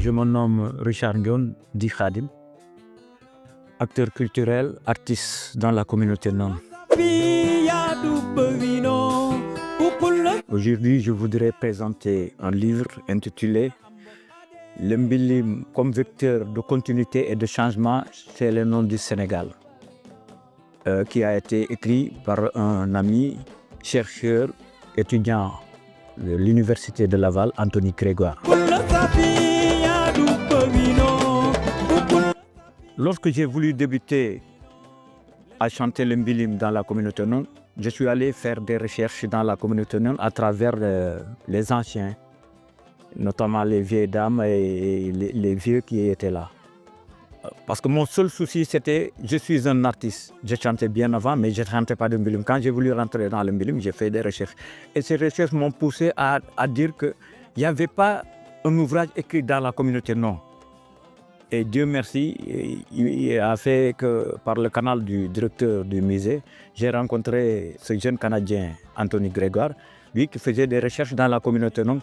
Je me nomme Richard Ndione, dit Khadim, acteur culturel, artiste dans la communauté non. Aujourd'hui, je voudrais présenter un livre intitulé Le Mbilim comme vecteur de continuité et de changement, c'est le nom du Sénégal, qui a été écrit par un ami, chercheur, étudiant de l'Université de Laval, Anthony Grégoire. Lorsque j'ai voulu débuter à chanter le Mbilim dans la communauté non, je suis allé faire des recherches dans la communauté non à travers les anciens, notamment les vieilles dames et les vieux qui étaient là. Parce que mon seul souci c'était, je suis un artiste, je chantais bien avant mais je ne chantais pas de Mbilim. Quand j'ai voulu rentrer dans le Mbilim, j'ai fait des recherches. Et ces recherches m'ont poussé à dire qu'il n'y avait pas un ouvrage écrit dans la communauté non. Et Dieu merci, il a fait que par le canal du directeur du musée, j'ai rencontré ce jeune Canadien, Anthony Grégoire, lui qui faisait des recherches dans la communauté non,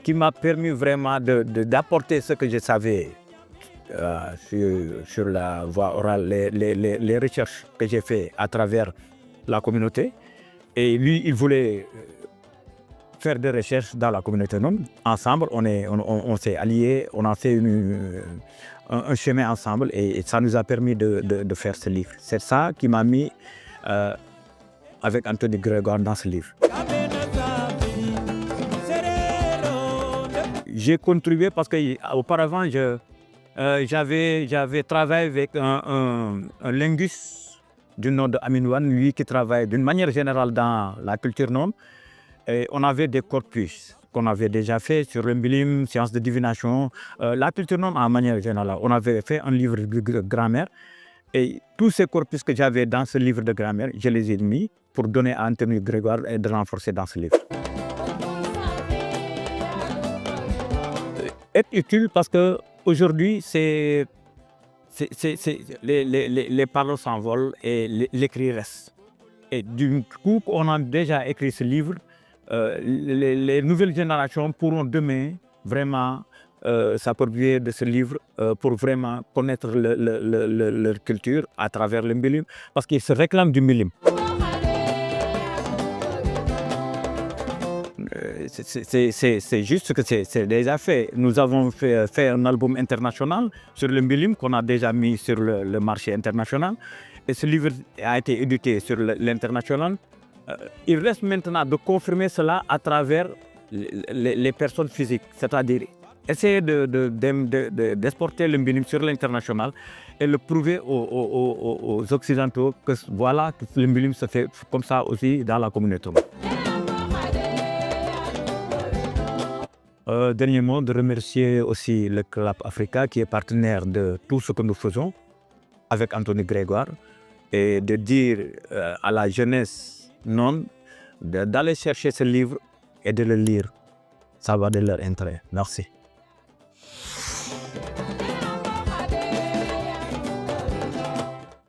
qui m'a permis vraiment d'apporter ce que je savais sur la voie orale, les recherches que j'ai fait à travers la communauté. Et lui, il voulait faire des recherches dans la communauté non. Ensemble, on s'est alliés, on a fait un chemin ensemble et ça nous a permis de faire ce livre. C'est ça qui m'a mis avec Anthony Grégoire dans ce livre. J'ai contribué parce qu'auparavant, j'avais travaillé avec un linguiste du nom de Amin Wan, lui qui travaille d'une manière générale dans la culture non. Et on avait des corpus qu'on avait déjà fait sur le Mbilim, sciences de divination, la culture non en manière générale. On avait fait un livre de grammaire et tous ces corpus que j'avais dans ce livre de grammaire, je les ai mis pour donner à Anthony Grégoire et de renforcer dans ce livre. Être utile parce qu'aujourd'hui, les paroles s'envolent et l'écrit reste. Et du coup, on a déjà écrit ce livre. Les nouvelles générations pourront demain vraiment s'approprier de ce livre pour vraiment connaître leur culture à travers le Mbilim parce qu'ils se réclament du Mbilim. C'est juste que c'est déjà fait. Nous avons fait un album international sur le Mbilim qu'on a déjà mis sur le marché international et ce livre a été édité sur l'international. Il reste maintenant de confirmer cela à travers les personnes physiques, c'est-à-dire essayer d'exporter le Mbilim sur l'international et le prouver aux Occidentaux que voilà, que le Mbilim se fait comme ça aussi dans la communauté. Dernièrement, de remercier aussi le Club Africa qui est partenaire de tout ce que nous faisons avec Anthony Grégoire et de dire à la jeunesse non, d'aller chercher ce livre et de le lire. Ça va de leur intérêt. Merci.